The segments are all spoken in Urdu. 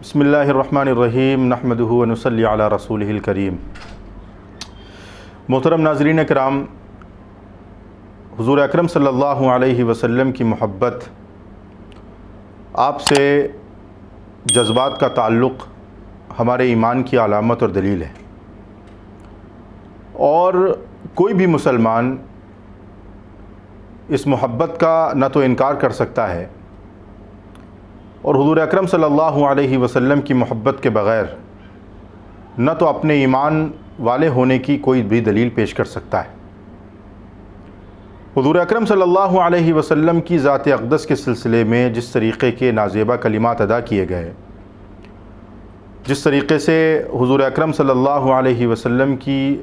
بسم اللہ الرحمن الرحیم نحمدہ ونصلی علی رسولہ الکریم۔ محترم ناظرین کرام، حضور اکرم صلی اللہ علیہ وسلم کی محبت، آپ سے جذبات کا تعلق ہمارے ایمان کی علامت اور دلیل ہے، اور کوئی بھی مسلمان اس محبت کا نہ تو انکار کر سکتا ہے، اور حضور اکرم صلی اللہ علیہ وسلم کی محبت کے بغیر نہ تو اپنے ایمان والے ہونے کی کوئی بھی دلیل پیش کر سکتا ہے۔ حضور اکرم صلی اللہ علیہ وسلم کی ذات اقدس کے سلسلے میں جس طریقے کے نازیبہ کلمات ادا کیے گئے، جس طریقے سے حضور اکرم صلی اللہ علیہ وسلم کی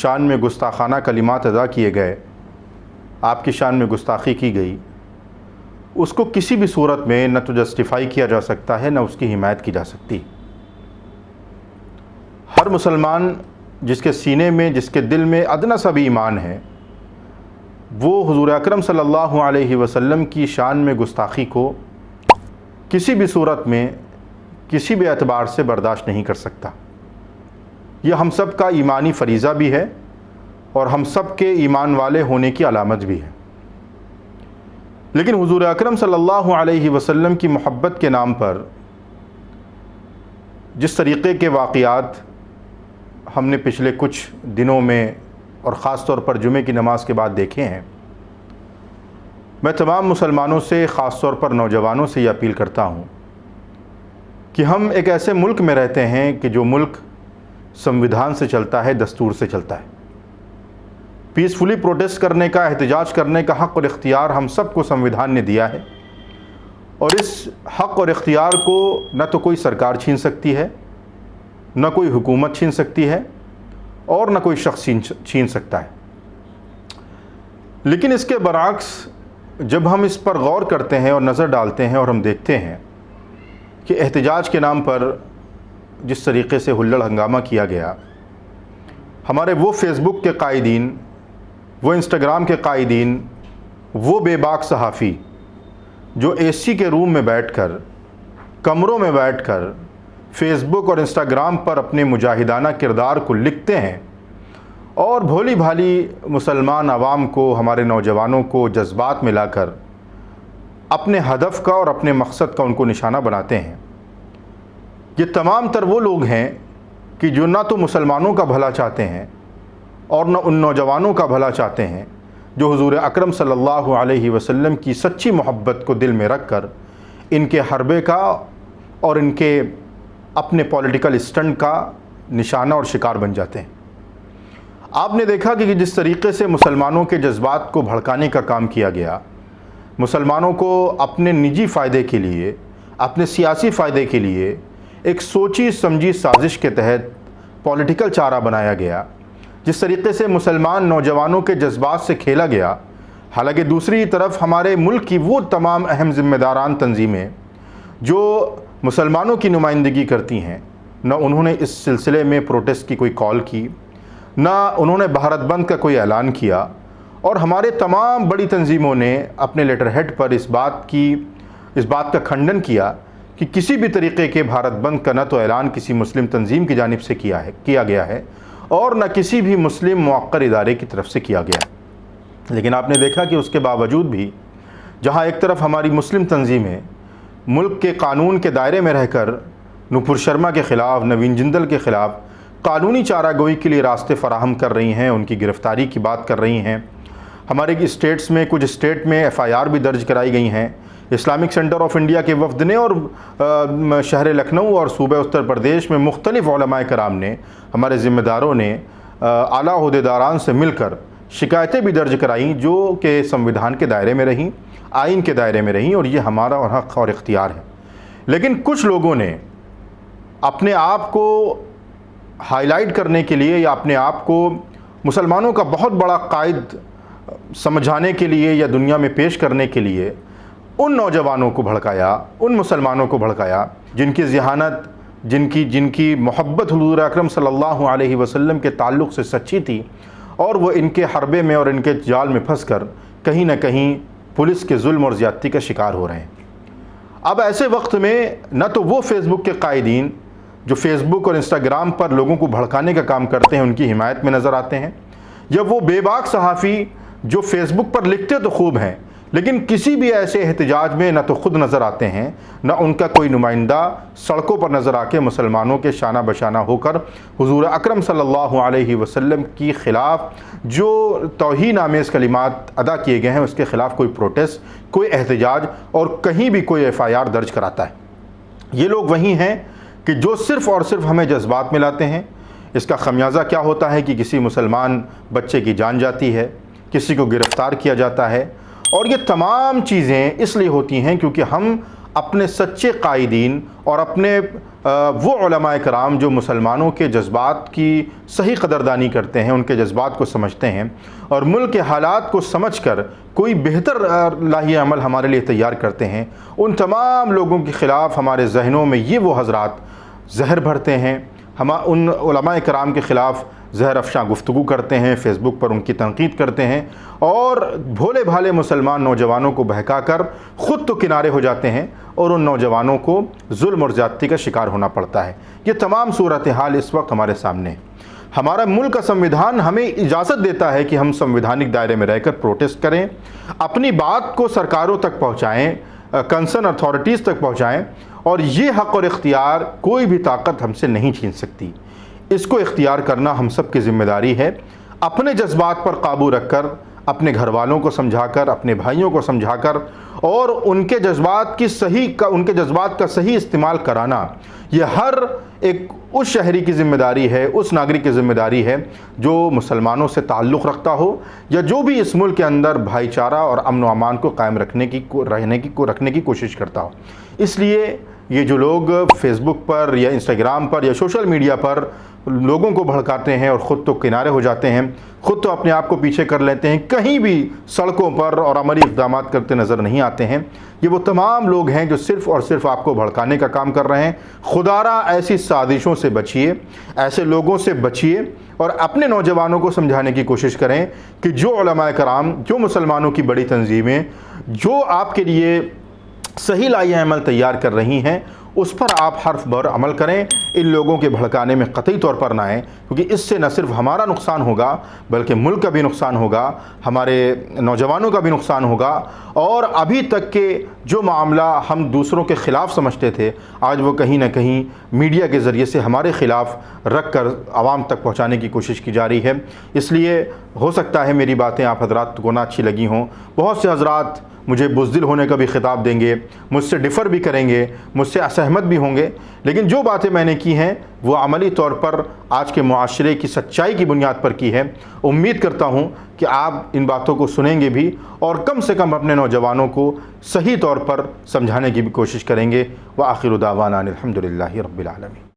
شان میں گستاخانہ کلمات ادا کیے گئے، آپ کی شان میں گستاخی کی گئی، اس کو کسی بھی صورت میں نہ تو جسٹیفائی کیا جا سکتا ہے، نہ اس کی حمایت کی جا سکتی۔ ہر مسلمان جس کے سینے میں، جس کے دل میں ادنا سا بھی ایمان ہے، وہ حضور اکرم صلی اللہ علیہ وسلم کی شان میں گستاخی کو کسی بھی صورت میں، کسی بھی اعتبار سے برداشت نہیں کر سکتا۔ یہ ہم سب کا ایمانی فریضہ بھی ہے، اور ہم سب کے ایمان والے ہونے کی علامت بھی ہے۔ لیکن حضور اکرم صلی اللہ علیہ وسلم کی محبت کے نام پر جس طریقے کے واقعات ہم نے پچھلے کچھ دنوں میں اور خاص طور پر جمعے کی نماز کے بعد دیکھے ہیں، میں تمام مسلمانوں سے، خاص طور پر نوجوانوں سے یہ اپیل کرتا ہوں کہ ہم ایک ایسے ملک میں رہتے ہیں کہ جو ملک سمویدھان سے چلتا ہے، دستور سے چلتا ہے۔ پیسفلی پروٹیسٹ کرنے کا، احتجاج کرنے کا حق اور اختیار ہم سب کو سمویدھان نے دیا ہے، اور اس حق اور اختیار کو نہ تو کوئی سرکار چھین سکتی ہے، نہ کوئی حکومت چھین سکتی ہے، اور نہ کوئی شخص چھین سکتا ہے۔ لیکن اس کے برعکس جب ہم اس پر غور کرتے ہیں اور نظر ڈالتے ہیں، اور ہم دیکھتے ہیں کہ احتجاج کے نام پر جس طریقے سے ہلڑ ہنگامہ کیا گیا، ہمارے وہ فیس بک کے قائدین، وہ انسٹاگرام کے قائدین، وہ بے باک صحافی جو اے سی کے روم میں بیٹھ کر، کمروں میں بیٹھ کر فیس بک اور انسٹاگرام پر اپنے مجاہدانہ کردار کو لکھتے ہیں، اور بھولی بھالی مسلمان عوام کو، ہمارے نوجوانوں کو جذبات میں لا کر اپنے ہدف کا اور اپنے مقصد کا ان کو نشانہ بناتے ہیں، یہ تمام تر وہ لوگ ہیں کہ جو نہ تو مسلمانوں کا بھلا چاہتے ہیں، اور نہ ان نوجوانوں کا بھلا چاہتے ہیں جو حضور اکرم صلی اللہ علیہ وسلم کی سچی محبت کو دل میں رکھ کر ان کے حربے کا اور ان کے اپنے پولیٹیکل اسٹنٹ کا نشانہ اور شکار بن جاتے ہیں۔ آپ نے دیکھا کہ جس طریقے سے مسلمانوں کے جذبات کو بھڑکانے کا کام کیا گیا، مسلمانوں کو اپنے نجی فائدے کے لیے، اپنے سیاسی فائدے کے لیے ایک سوچی سمجھی سازش کے تحت پولیٹیکل چارہ بنایا گیا، جس طریقے سے مسلمان نوجوانوں کے جذبات سے کھیلا گیا، حالانکہ دوسری طرف ہمارے ملک کی وہ تمام اہم ذمہ داران تنظیمیں جو مسلمانوں کی نمائندگی کرتی ہیں، نہ انہوں نے اس سلسلے میں پروٹیسٹ کی کوئی کال کی، نہ انہوں نے بھارت بند کا کوئی اعلان کیا، اور ہمارے تمام بڑی تنظیموں نے اپنے لیٹر ہیڈ پر اس بات کا کھنڈن کیا کہ کسی بھی طریقے کے بھارت بند کا نہ تو اعلان کسی مسلم تنظیم کی جانب سے کیا گیا ہے، اور نہ کسی بھی مسلم موقر ادارے کی طرف سے کیا گیا۔ لیکن آپ نے دیکھا کہ اس کے باوجود بھی جہاں ایک طرف ہماری مسلم تنظیمیں ملک کے قانون کے دائرے میں رہ کر نپور شرما کے خلاف، نوین جندل کے خلاف قانونی چارہ گوئی کے لیے راستے فراہم کر رہی ہیں، ان کی گرفتاری کی بات کر رہی ہیں، ہمارے اسٹیٹس میں، کچھ اسٹیٹ میں ایف آئی آر بھی درج کرائی گئی ہیں، اسلامک سینٹر آف انڈیا کے وفد نے اور شہر لکھنؤ اور صوبہ اتر پردیش میں مختلف علماء کرام نے، ہمارے ذمہ داروں نے اعلیٰ عہدیداران سے مل کر شکایتیں بھی درج کرائیں، جو کہ سمویدھان کے دائرے میں رہیں، آئین کے دائرے میں رہیں، اور یہ ہمارا اور حق اور اختیار ہے۔ لیکن کچھ لوگوں نے اپنے آپ کو ہائی لائٹ کرنے کے لیے، یا اپنے آپ کو مسلمانوں کا بہت بڑا قائد سمجھانے کے لیے، یا دنیا میں پیش کرنے کے لیے ان نوجوانوں کو بھڑکایا، ان مسلمانوں کو بھڑکایا جن کی ذہانت، جن کی محبت حضور اکرم صلی اللہ علیہ وسلم کے تعلق سے سچی تھی، اور وہ ان کے حربے میں اور ان کے جال میں پھنس کر کہیں نہ کہیں پولیس کے ظلم اور زیادتی کا شکار ہو رہے ہیں۔ اب ایسے وقت میں نہ تو وہ فیس بک کے قائدین جو فیس بک اور انسٹاگرام پر لوگوں کو بھڑکانے کا کام کرتے ہیں ان کی حمایت میں نظر آتے ہیں، یا وہ بے باک صحافی جو فیس بک پر لکھتے تو خوب ہیں لیکن کسی بھی ایسے احتجاج میں نہ تو خود نظر آتے ہیں، نہ ان کا کوئی نمائندہ سڑکوں پر نظر آ کے مسلمانوں کے شانہ بشانہ ہو کر حضور اکرم صلی اللہ علیہ وسلم کی خلاف جو توہین آمیز کلمات ادا کیے گئے ہیں اس کے خلاف کوئی پروٹیسٹ، کوئی احتجاج اور کہیں بھی کوئی FIR درج کراتا ہے۔ یہ لوگ وہی ہیں کہ جو صرف اور صرف ہمیں جذبات میں لاتے ہیں۔ اس کا خمیازہ کیا ہوتا ہے کہ کسی مسلمان بچے کی جان جاتی ہے، کسی کو گرفتار کیا جاتا ہے، اور یہ تمام چیزیں اس لیے ہوتی ہیں کیونکہ ہم اپنے سچے قائدین اور اپنے وہ علماء کرام جو مسلمانوں کے جذبات کی صحیح قدردانی کرتے ہیں، ان کے جذبات کو سمجھتے ہیں اور ملک کے حالات کو سمجھ کر کوئی بہتر لاہی عمل ہمارے لیے تیار کرتے ہیں، ان تمام لوگوں کے خلاف ہمارے ذہنوں میں یہ وہ حضرات زہر بھرتے ہیں، ہم ان علماء کرام کے خلاف زہر افشاں گفتگو کرتے ہیں، فیس بک پر ان کی تنقید کرتے ہیں اور بھولے بھالے مسلمان نوجوانوں کو بہکا کر خود تو کنارے ہو جاتے ہیں اور ان نوجوانوں کو ظلم اور زیادتی کا شکار ہونا پڑتا ہے۔ یہ تمام صورتحال اس وقت ہمارے سامنے ہے۔ ہمارا ملک کا سنویدھان ہمیں اجازت دیتا ہے کہ ہم سنویدھانک دائرے میں رہ کر پروٹیسٹ کریں، اپنی بات کو سرکاروں تک پہنچائیں، کنسرن اتھارٹیز تک پہنچائیں، اور یہ حق اور اختیار کوئی بھی طاقت ہم سے نہیں چھین سکتی۔ اس کو اختیار کرنا ہم سب کی ذمہ داری ہے۔ اپنے جذبات پر قابو رکھ کر، اپنے گھر والوں کو سمجھا کر، اپنے بھائیوں کو سمجھا کر اور ان کے جذبات کا صحیح استعمال کرانا، یہ ہر ایک اس شہری کی ذمہ داری ہے، اس ناگرک کی ذمہ داری ہے جو مسلمانوں سے تعلق رکھتا ہو یا جو بھی اس ملک کے اندر بھائی چارہ اور امن و امان کو قائم رکھنے کی کوشش کرتا ہو۔ اس لیے یہ جو لوگ فیس بک پر یا انسٹاگرام پر یا سوشل میڈیا پر لوگوں کو بھڑکاتے ہیں اور خود تو کنارے ہو جاتے ہیں، خود تو اپنے آپ کو پیچھے کر لیتے ہیں، کہیں بھی سڑکوں پر اور عملی اقدامات کرتے نظر نہیں آتے ہیں، یہ وہ تمام لوگ ہیں جو صرف اور صرف آپ کو بھڑکانے کا کام کر رہے ہیں۔ خدارا ایسی سازشوں سے بچیے، ایسے لوگوں سے بچیے اور اپنے نوجوانوں کو سمجھانے کی کوشش کریں کہ جو علماء کرام، جو مسلمانوں کی بڑی تنظیمیں جو آپ کے لیے صحیح لائحہ عمل تیار کر رہی ہیں اس پر آپ حرف بر عمل کریں، ان لوگوں کے بھڑکانے میں قطعی طور پر نہ آئیں، کیونکہ اس سے نہ صرف ہمارا نقصان ہوگا بلکہ ملک کا بھی نقصان ہوگا، ہمارے نوجوانوں کا بھی نقصان ہوگا، اور ابھی تک کے جو معاملہ ہم دوسروں کے خلاف سمجھتے تھے آج وہ کہیں نہ کہیں میڈیا کے ذریعے سے ہمارے خلاف رکھ کر عوام تک پہنچانے کی کوشش کی جا رہی ہے۔ اس لیے ہو سکتا ہے میری باتیں آپ حضرات کو نہ اچھی لگی ہوں، بہت سے حضرات مجھے بزدل ہونے کا بھی خطاب دیں گے، مجھ سے ڈفر بھی کریں گے، مجھ سے اسہمت بھی ہوں گے، لیکن جو باتیں میں نے کی ہیں وہ عملی طور پر آج کے معاشرے کی سچائی کی بنیاد پر کی ہے۔ امید کرتا ہوں کہ آپ ان باتوں کو سنیں گے بھی اور کم سے کم اپنے نوجوانوں کو صحیح طور پر سمجھانے کی بھی کوشش کریں گے۔ وآخر دعوانا الحمدللہ رب العالمین۔